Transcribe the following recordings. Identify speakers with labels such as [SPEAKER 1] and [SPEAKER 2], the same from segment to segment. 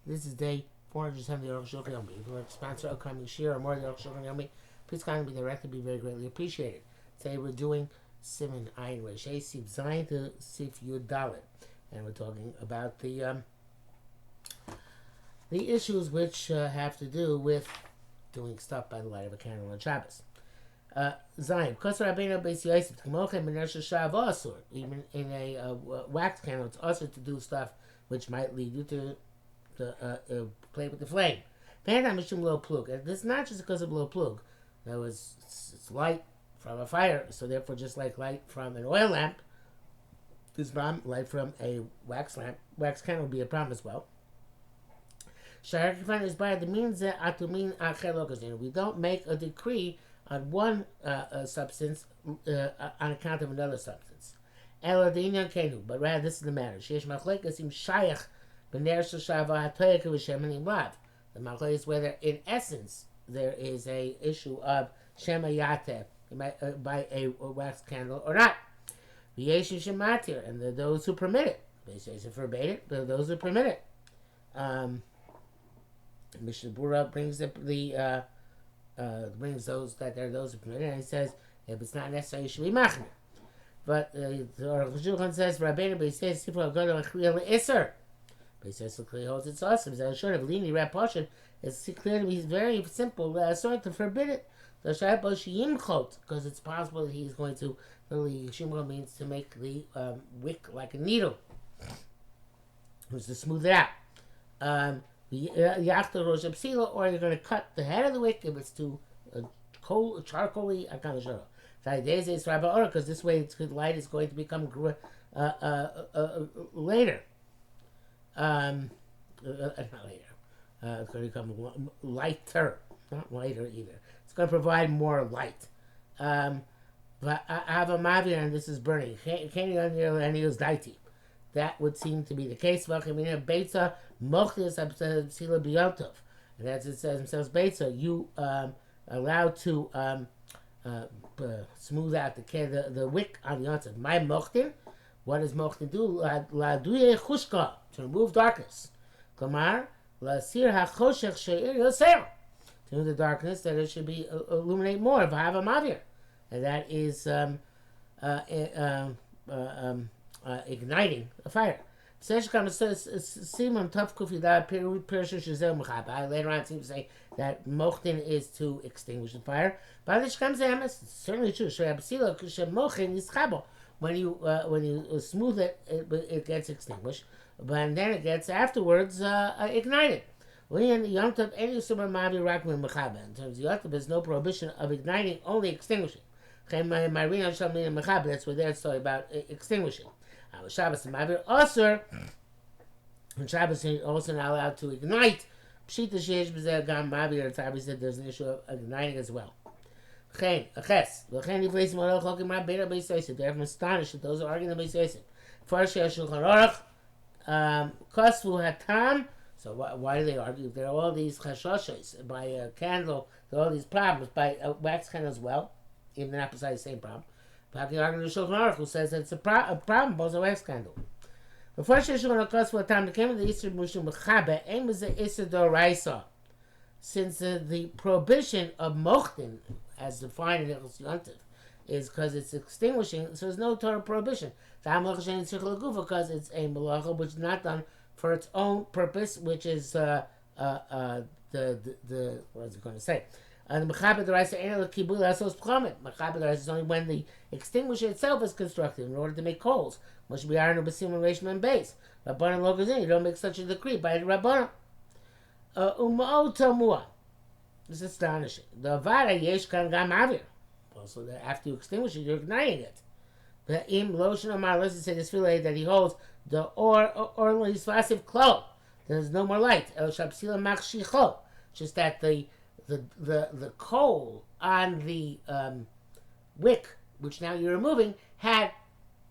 [SPEAKER 1] This is day 470 Arukh HaShulchan Yomi. If you want to sponsor upcoming shir or more of the Arukh HaShulchan Yomi, please kindly be directed. Be very greatly appreciated. Today we're doing Siman Ayin Resh Sif Zayin to Sif Yud Dalet, and we're talking about the issues which have to do with doing stuff by the light of a candle on Shabbos. Zayin, because Rabbeinu Beis Yosef, even in a wax candle, it's also to do stuff which might lead you to play with the flame. This is not just because of low plug. That was it's light from a fire, so therefore, just like light from an oil lamp, this problem, light from a wax candle would be a problem as well. Is by the means that we don't make a decree on one substance on account of another substance. But rather, this is the matter. The machlokes is whether, in essence, there is a issue of shema yatev by a wax candle or not. And there are those who permit it. They say to forbade it, there are those who permit it. Mishnah Bura brings brings those that there are those who permit it, and he says if it's not necessary, you should be machmir. But the Arukh HaShulchan says, Rabbeinu Beis Yosef Sifra Agada Iser. Beis Yosef clearly holds it's awesome. It's a short of Lini Rap Portion. It's clear to me. He's very simple. Sort to forbid it. The Shaibo Shiyimchot, because it's possible that he's going to literally Shimchot means to make the wick like a needle, which is to smooth it out. Yachta Rosh Psila, or you're going to cut the head of the wick if it's too charcoaly. I can't show. Because this way the light is going to become later. Not later. It's going to become lighter, not lighter either. It's going to provide more light. But I have a mavir, and this is burning. That would seem to be the case. And as it says themselves, Beitza, you allowed to smooth out the wick on the outside. My mochtin, what does mochtin do? La duye chushka, to remove darkness. Klamar, la sir hachoshech she'ir yoser, to remove the darkness that it should be illuminate more. V'hava mavir, and that is igniting a fire. Later on, it seems to say that mochtin is to extinguish the fire. But it's certainly true. When you smooth it, it gets extinguished, but then it gets afterwards ignited. In terms of Yom, there's no prohibition of igniting, only extinguishing. That's where they're talking about extinguishing. Shabbos and Mavir also, and Shabbos is also not allowed to ignite. Pshita sheish b'zeh gam Mavir. Tabby said there's an issue of igniting as well. Chen aches. L'chen yifleis morel chokim rabbeinu Beis Yosef. They're astonished that those who argue the Beis Yosef. First Shulchan Aruch kosvu hatam. So why do they argue? There are all these chashoshes by a candle. There are all these problems by a wax candle as well, even not beside the same problem. But the argument of Shulchan Aruch, who says that it's a problem, both a wax candle. Before Shulchan Aruch for a time, the came of the Easter Mushum Mechabe, aim is the Easter Doraisa. Since the prohibition of mochtin, as defined in Ilchos Yontif, is because it's extinguishing, so there's no total prohibition. Because it's a malacha which is not done for its own purpose, which is the what is it going to say? The mechaber deraisa ain't the kibul asos pchamet. Mechaber deraisa is only when the extinguisher itself is constructed in order to make coals. Must be iron or basim and reshma and base. Rabbanan logazin. You don't make such a decree by the rabbanan. Umao tamua. This is astonishing. The avara yesh kan gam avir. Also, that after you extinguish it, you're igniting it. The im lotion amar. Let's say this fillet that he holds the or lisvasiv klo. There's no more light. El shabsila machshicho. Just that the coal on the wick, which now you're removing, had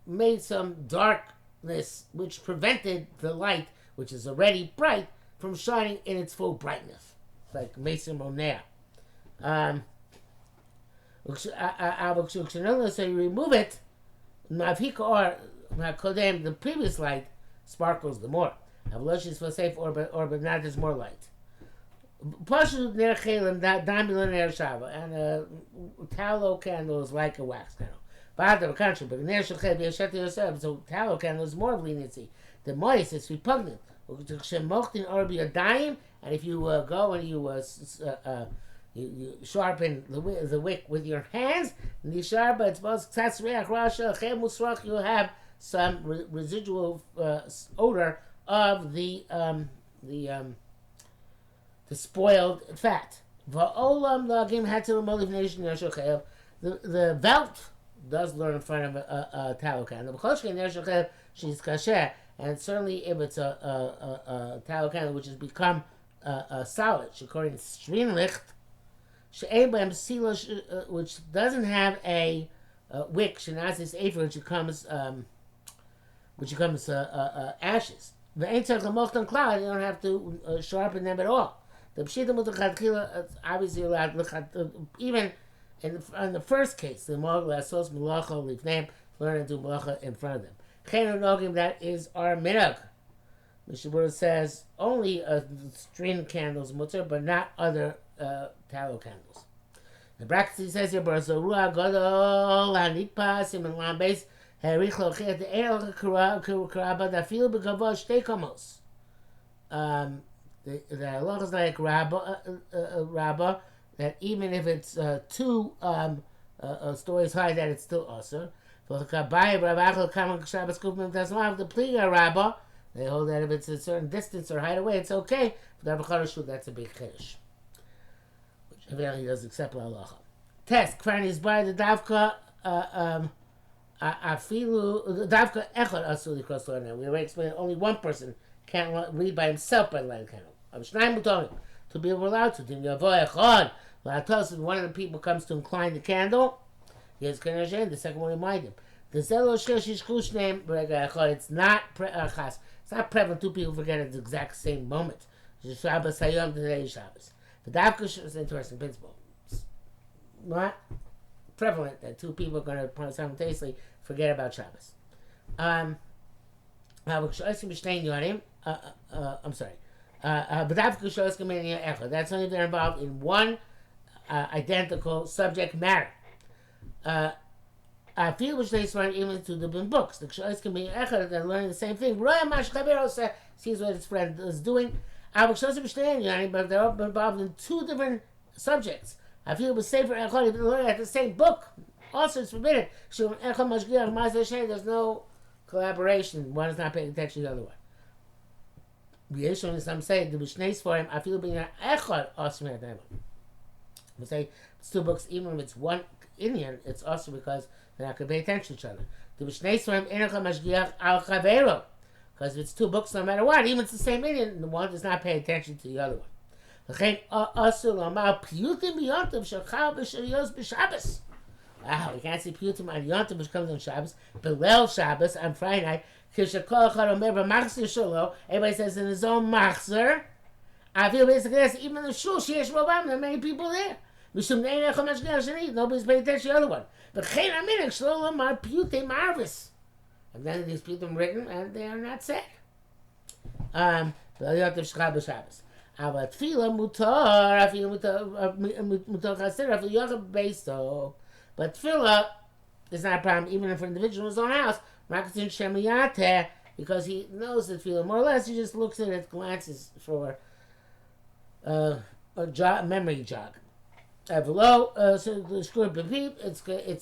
[SPEAKER 1] made some darkness which prevented the light, which is already bright, from shining in its full brightness. It's like Mason Monea. So you remove it, the previous light sparkles the more. Avalosh is safe, or but not is more light. Pashu ner chelim damila ner shava, and a tallow candle is like a wax candle. But the country, but ner shechem yesheti yosef, so tallow candle is more of leniency. The moist is repugnant. Shemochin or be a dime, and if you go and you sharpen the wick with your hands, and you sharpen it's both you have some residual odor of the spoiled fat. The Velt does learn in front of a tallow candle. She's kasher, and certainly if it's a tallow candle which has become solid, according to Strinlicht, which doesn't have a wick, shenazis afer, which becomes ashes. You don't have to sharpen them at all. The pshita mutachatchila, obviously allowed, even in the first case, the mogul asos malacha lifneim, learn to do malacha in front of them. Chenu nogim, that is our minhag. Mishabura says only string candles mutter, but not other tallow candles. The brackets he says here, Barzorua Godol Hanikpas in Milan base Herichlo Chet the El Karaba that feel because Stekomos. The halacha is like Rabba that even if it's two stories high, that it's still usher. For the Kabai Rabachel Kamak Shabbos Kupim does not have the pliga Rabba. They hold that if it's a certain distance or height away, it's okay. For the Rabachal that's a big chiddush. Evidently he does accept halacha. Test Kran is by the davka afilu the davka echad asuli cross the line. We already explained only one person can't read by himself by the light candle. Shnayim mutonim to be allowed to. Dim yavo echad la'atos, and one of the people comes to incline the candle. Yes, kanashen. The second one remind him. The zelo sheshish kush name brega echad. It's not chas. It's not prevalent. Two people forget at the exact same moment. Shabbos hayom today Shabbos. The davka is an interesting principle. It's not prevalent that two people are going to simultaneously forget about Shabbos. I'm sorry. That's only if they're involved in one identical subject matter. I feel which they start even to the books. The Kshois can be echad, they're learning the same thing. Sees what his friend is doing. But they're involved in two different subjects. I feel it was safer if they learn at the same book. Also, it's forbidden. There's no collaboration. One is not paying attention to the other one. Some say the Mishnayos for him. I feel being an echad awesome at them. We say it's two books, even if it's one Indian, it's also because they're not going to pay attention to each other. The Mishnayos for him echad mashgiach al chavero. Because if it's two books, no matter what, even if it's the same Indian, the one does not pay attention to the other one. Wow, we can't see piyutim on Yontif, which comes on Shabbos. Belel Shabbos, on Friday night. Everybody says in his own machzer. I feel basically that's even the shul, sheyesh robam, there are many people there. Nobody's paying attention to the other one. But and then these people written, and they are not said. But tefillah mutar, but tefillah is not a problem, even if an individual in his own house, because he knows that tefillah more or less. He just looks at it, glances for a memory jog. It's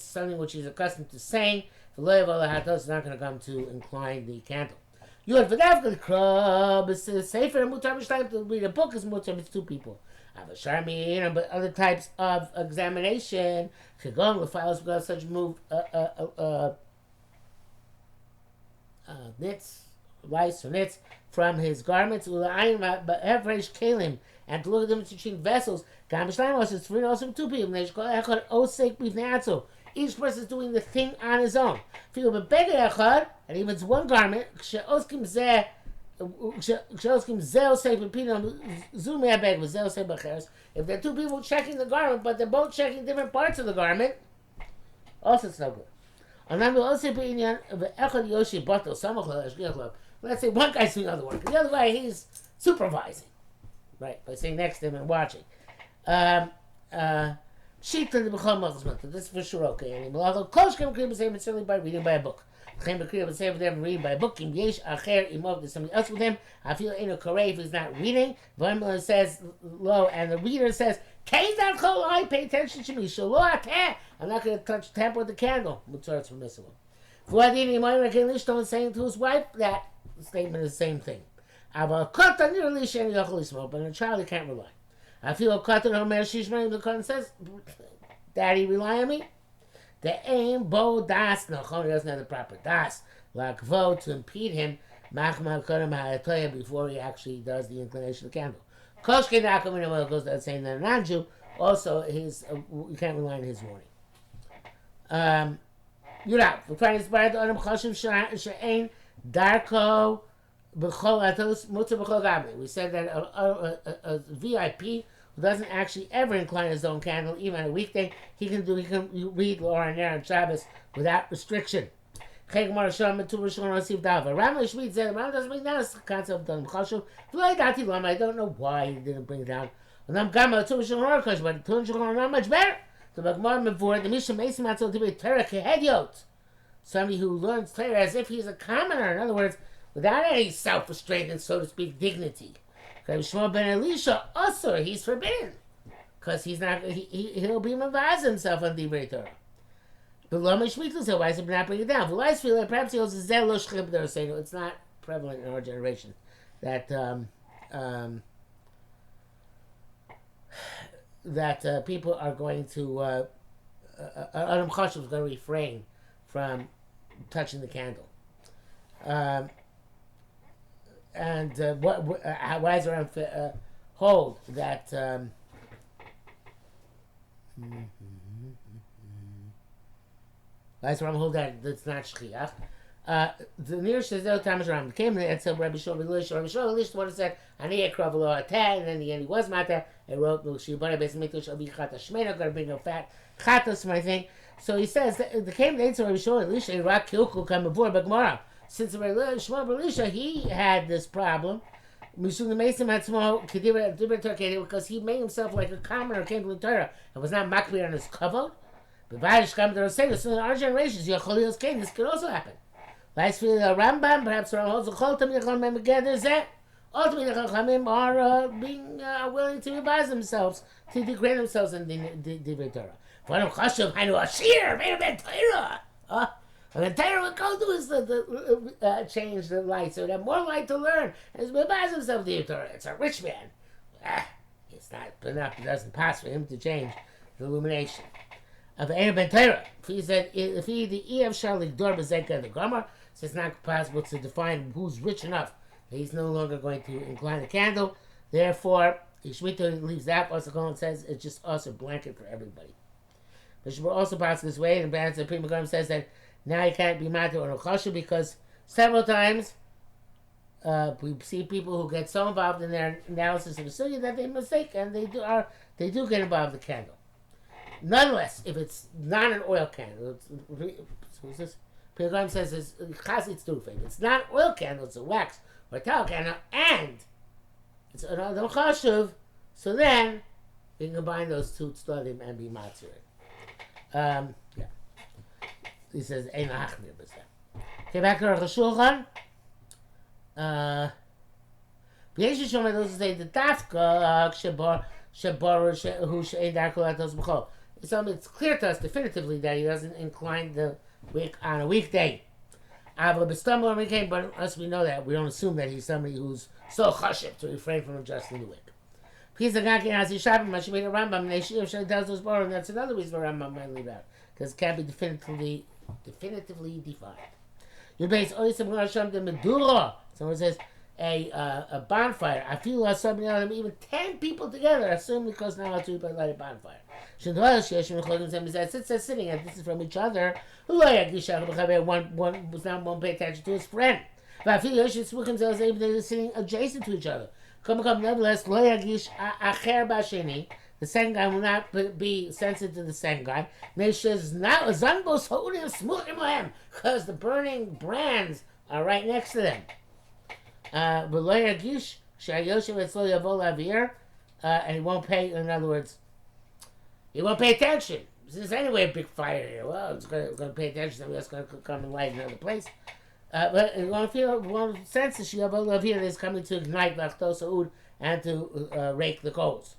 [SPEAKER 1] something which he's accustomed to saying. It's not going to come to incline the candle. You have the club. It's safer and mutar b'shtayim to read a book is mutar. It's two people. But other types of examination, the files without such move nits, lice or nits from his garments. But average kalim, and to look at them between vessels. It's for also two people. Each person is doing the thing on his own. And even it's one garment. If there are two people checking the garment, but they're both checking different parts of the garment, also it's no good. let's say one guy's doing other work, and the other guy, he's supervising, right, by sitting next to him and watching. Sheet to the Bechol Malchus. This is for sure okay. And Malachal Kosh Kem Kriya B'Seim, certainly by reading by a book. Chem Kriya B'Seim for them reading by a book. Kim Yesh Acher Imov, there's somebody else with him. I feel in a Korei if he's not reading. Vayimel says lo, and the reader says, Keiz Dal Chol, I pay attention to me. Shalo Ateh, I'm not going to touch tamper with the candle. Mutzar, it's permissible. V'adini Moim Rekin Lishton saying to his wife, that statement is the same thing. Aval Kota Nir Lish and Yochel Yismo, but on a child he can't rely. I feel Kota Homer Shishman, the Kohen says, Daddy, rely on me. The aim bo das nachon, he doesn't have the proper das lakvo to impede him machma kodem ha'atoya before he actually does the inclination of the candle. Koshke nakom goes without saying that a non-Jew also you can't rely on his warning. Yurav, we're trying to inspire the Adam Chashiv she'ain darko b'chol atos mutzah b'chol gabli. We said that a VIP who doesn't actually ever incline his own candle, even on a weekday, he can read Laura and on Shabbos without restriction. Ram Shmid said, Ram doesn't bring down this concept of Adam Chashiv. I don't know why he didn't bring it down. But not much better. The Mishnah Mason Matzot to be Torah Kehediot. Somebody who learns Torah as if he's a commoner. In other words, without any self-restraint and, so to speak, dignity. Shmuel ben Elisha also, he's forbidden. Because he'll be mavaz himself on the Torah. But Lama Shmita said, why is it not bring it down? Perhaps he also said, it's not prevalent in our generation. That people are going to Adam Chashiv is going to refrain from touching the candle. Why is around hold that why is around hold that's not shchiach? The nearest is the time Ram came and said Rabbi Shlomo Lish. Rabbi Shlomo Lish, the one who said Ani Ekrav Lo Ateh, and then in the end he was Mata. And wrote Shibana Beis Mikdash Abi Chata Shmeina. Got to bring a fat chatas my thing. So he says the came the answer Rabbi Shlomo Lish and Rak Kilku come before but Gemara. Since Rabbi Shlomo Elisha, he had this problem because he made himself like a commoner, came to the Torah and was not makbir on his kavod. But so in our generations, this could also happen. Rambam, perhaps ultimately the Chachamim are being willing to revise themselves, to degrade themselves in the Torah. And the Torah would go to is change the light, so they have more light to learn. And he's revise himself the Torah. It's a rich man. It's not enough. It doesn't pass for him to change the illumination. Of Ben Torah, he said, if he the Ev Shalik Dor Bezeka the Gomer, so it's not possible to define who's rich enough that he's no longer going to incline the candle. Therefore, Shmita leaves that. Also, Colin says it's just also blanket for everybody. But we're also passing this way, and the Prima Gomer says that now you can't be matter or chashuv because several times we see people who get so involved in their analysis of the sugya that they mistake and they do get involved in the candle. Nonetheless, if it's not an oil candle, who's this? Pilgrim says it's chassid's turfing. It's not an oil candle; it's a wax or a tallow candle, and it's another chashuv. So then you can combine those two tzladim and be matzir. Yeah. He says, "Ein hachmir b'zeh." Okay, back to Arukh HaShulchan. B'yesh Shomer those who say the dafka shebar who she'ein darko latos b'chol. It's clear to us definitively that he doesn't incline the wick on a weekday. But unless we know that, we don't assume that he's somebody who's so chashiv to refrain from adjusting the wick. Please, and that's another reason why Rambam might leave out, because it can't be definitively defined. Your base always the Medura. Someone says a bonfire. I feel like somebody else, even 10 people together, assume because now to light a bonfire. Since they're sitting and this is from each other, one won't pay attention to his friend. But I feel like they're sitting adjacent to each other. Nevertheless, the second guy will not be sensitive to the second guy. Because the burning brands are right next to them. V'lo yagish sheyoshev etzlo yavo lavir, and he won't pay. In other words, he won't pay attention. This is anyway a big fire here. Well, it's going to pay attention. Somebody else going to come and light another place. But it won't sense that Sheyavo lavir is coming to ignite lachtos ud and to rake the coals,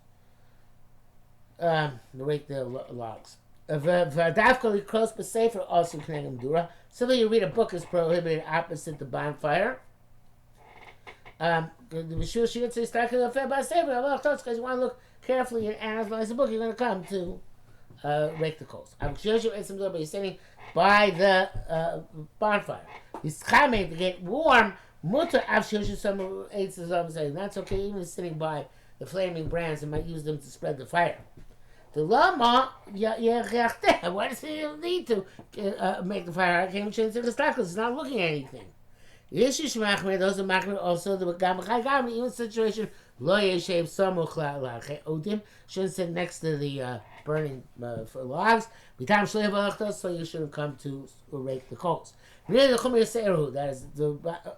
[SPEAKER 1] to rake the logs. V'adavkoli close but safer also knegam dura. So that you read a book is prohibited opposite the bonfire. The Mishul Shir says because you want to look carefully and analyze the book. You're going to come to rake the coals. But you're sitting by the bonfire. He's coming to get warm. Mutter some aids saying that's okay. Even sitting by the flaming brands, and might use them to spread the fire. The lama, why does he need to make the fire? I can't change the because it's not looking at anything. Those are machmir also the gam even situation lo yeshev samuch odim shouldn't sit next to the burning logs. So you shouldn't come to rake the coals. That is the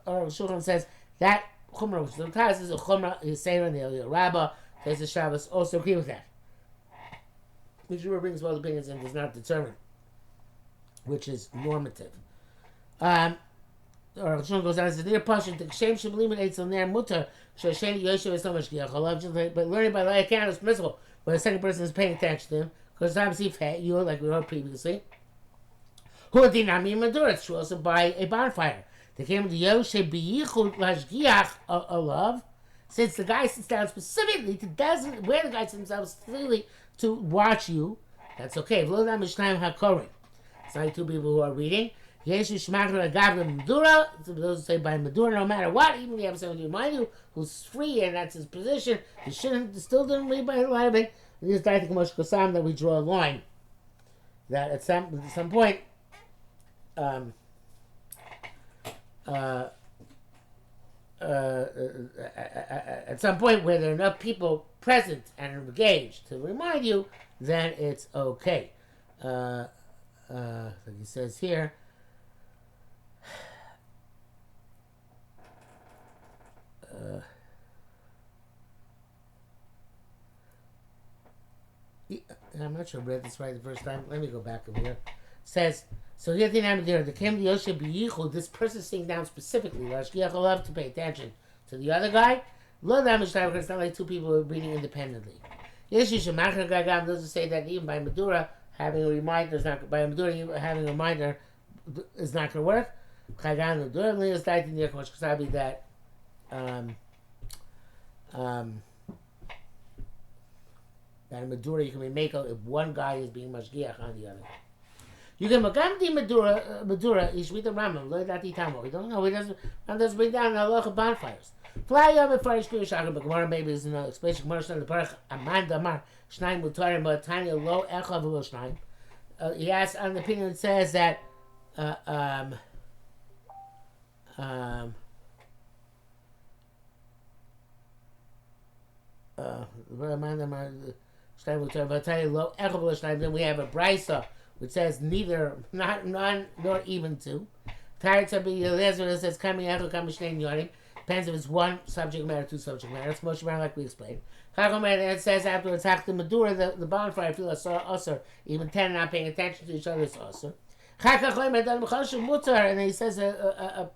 [SPEAKER 1] Arukh HaShulchan says that chumrah, which sometimes is a chumrah yiseir and the Rabbah. There's the Shabbos also agree with that. The Jew brings both opinions and does not determine which is normative. Arukh HaShulchan goes on and says, "Dear Pasha, the shame should believe in Eitzel Ner Mutter, Shosheni Yoshev is so much Giyach. But learning by lay account is permissible when the second person is paying attention to him, because obviously you, like we heard previously, who are dinami Madura, it's true also by a bonfire. They came to Yoshev Biyichud Lashgiach Alav, since the guy sits down specifically to designate where the guy sits himself specifically to watch you, that's okay. It's not like two people who are reading. Those who say by Madura, no matter what, even if you have someone to remind you who's free and that's his position, you still didn't read by a line of it. This guy think Moshe Kosam that we draw a line that at some point at some point where there are enough people present and engaged to remind you, then it's okay. Like he says here. I'm not sure I read this right the first time. Let me go back over here. It says, so here the name there, the Kem Yoshe Biyichud, this person sitting down specifically, Lashgiach Olav, to pay attention to the other guy. Lo damage time, because it's not like two people are reading independently. Yes, you should machar gagam doesn't say that even by Madura, having a reminder is not, by Madura, having a reminder is not going to work. Chagam Madura, Leos died in the Kosh Kasabi that, that in Madura you can be make if one guy is being mashgiach on the other. You can magam di Madura is with the Rambam. Lo dati tamo. We don't know. He doesn't bring down the halacha bonfires. Fly over for Shkir Shachar, but Gemara maybe is in a explanation. Gemara Shnei Leparach Aman Damar Shnei Mutarim but Tanya Lo Echav Lo Shnei. He asks on the opinion that says that then we have a brisa which says neither, not none, nor even two. Tired to be Eliezer says coming echo coming shnei yorim. Depends if it's one subject matter, two subject matter. It's Moshe Rabbeinu like we explained. Chacham it says afterwards the Madura the bonfire feel usher, even 10 not paying attention to each other is usher. And he says a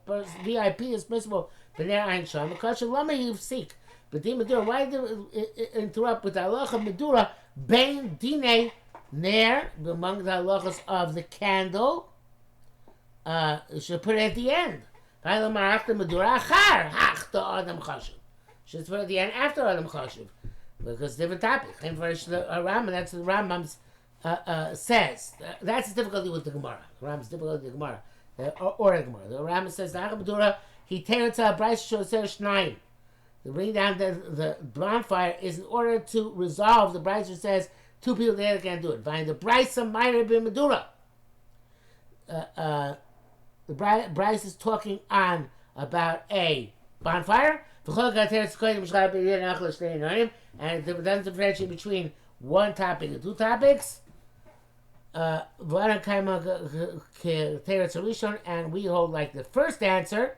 [SPEAKER 1] VIP is permissible. But there ain't sham. Because lama you seek. But the Madura, why do interrupt with the halacha Madura? Bein dine ner among the halachas of the candle. You should put it at the end. Should put it at the end after Adam Chashuv. Because different topic. And for Rambam, that's what the Rambam says. That's the difficulty with the Gemara. The Rambam's difficulty with the Gemara. Or the Gemara. The Rambam says, the Madura, he tears up Bryce Shoser Shnayim. The bring down the bonfire is in order to resolve. The Bryce says two people there can't do it. Find the Bryce of Myra bin Madura. The Bryce is talking on about a bonfire. And it doesn't differentiate between one topic and two topics. And we hold like the first answer.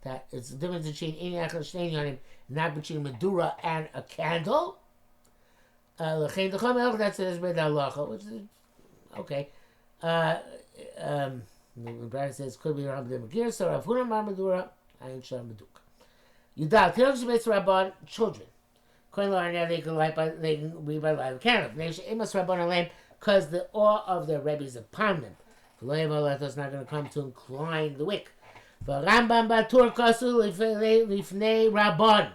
[SPEAKER 1] that it's the difference between not between Medura and a candle. That's the Hezbollah halacha, which is okay. The Bride says could be Rav Demagir, so Rav Huna Mar Medura, Ayin Shah Meduk. Yudal Tirok Shebetz Rabban, children. Kohen Lo Arner, they can read by light of candle. Amos Rabban Aleim, because the awe of their Rebbe is upon them. The Loyev is not going to come to incline the wick. But Rambam Batur Kasu Lifnei Rabban.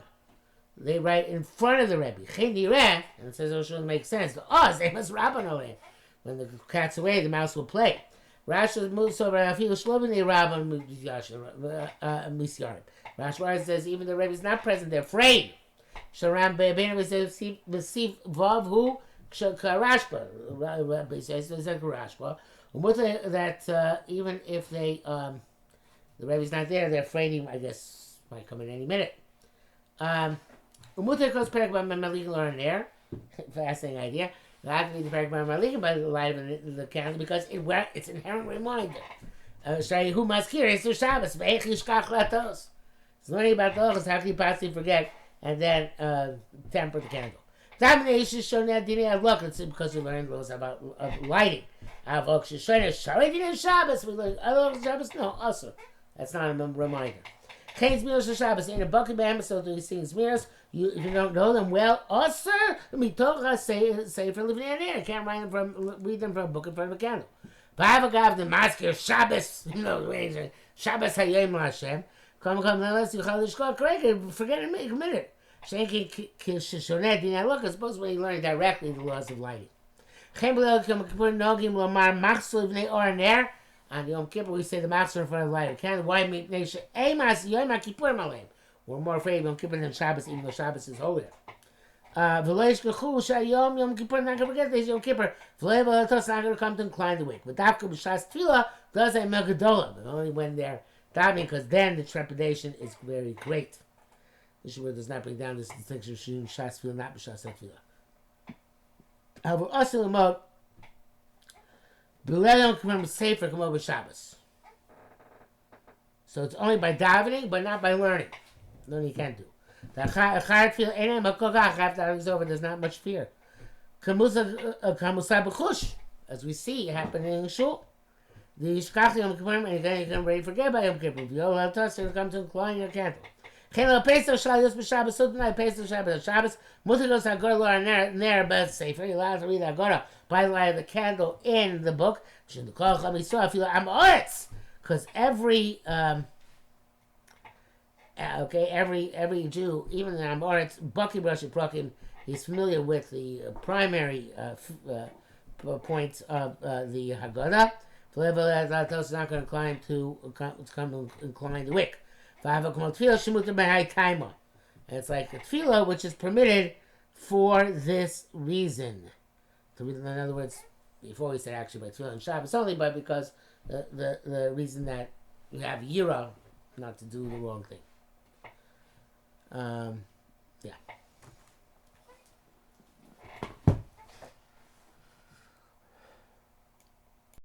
[SPEAKER 1] They write in front of the Rebbe. And it says it shouldn't make sense. The Oz, Amos Rabban Aleim. When the cat's away, the mouse will play. Rashi moves over Afilu Shlovini Rabban Misyarim. Rashi says even the Rebbe is not present, they're afraid. Sharam Be'bein says B'sif Vav Hu Karashba. Rabbi says Karashba. That even if they the Rebbe's not there, they're afraid he, I guess, might come in any minute. Umuter goes Perek B'Malik learn there. Fascinating idea. Not to be the Perek B'Malik by the light of the candle because it's an inherent reminder. Who must hear is the Shabbos. Ve'ech yishkach latos. It's learning about the Ochos. How can you possibly forget and then temper the candle? It's because we learned rules about lighting. We learn Shabbos. No, also. That's not a reminder. Chains Miros Shabbos in a bucket bam, so do you sing Miros? If you don't know them well, also mitocha say for living in there. You can't read them from a book in front of a candle. Ba'avagav the masker Shabbos, Shabbos Hayom Hashem. Come, let's you forget and make a minute. Shenki Kishonet Dina look, it's supposed to be learning directly the laws of lighting. On Yom Kippur, we say the Machzor in front of the light. Why? We're more afraid of Yom Kippur than Shabbos, even though Shabbos is holier. Yom Kippur, not going to forget this Yom Kippur. Not going to come to incline the wick. But Dafka B'Shas Tefillah does a Megadola, but only when they're davening, because then the trepidation is very great. This word does not bring down this distinction between Shas Tefillah, not B'Shas Tefillah. However, also in mode, B'Leil Yom Sefer Kamo B'Shabbos. So it's only by davening, but not by learning. No, you can't do. The Achar Tefillah Einay Makogach after davening is over. There's not much fear. Kamusa B'Chush, as we see happening in Shul. The Yishkach Yom Kippur, and again you can already forget about Yom Kippur. If you don't have touch, you'll come to incline your candle. Chelo Pesach Shabbos B'Shabbos. So tonight Pesach Shabbos. Mutar goes Agora Lo Ner B'Sefer. Sefer. You're allowed to read Agora by the light of the candle in the book. Because every every Jew, even the Amoritz, Baki Brashi Prakim, he's familiar with the primary points of the Haggadah. It's not going to incline to incline the wick. And it's like a tefillah which is permitted for this reason. In other words, before we said actually by tefillah and Shabbos only, but because the reason that you have yira, not to do the wrong thing. Yeah.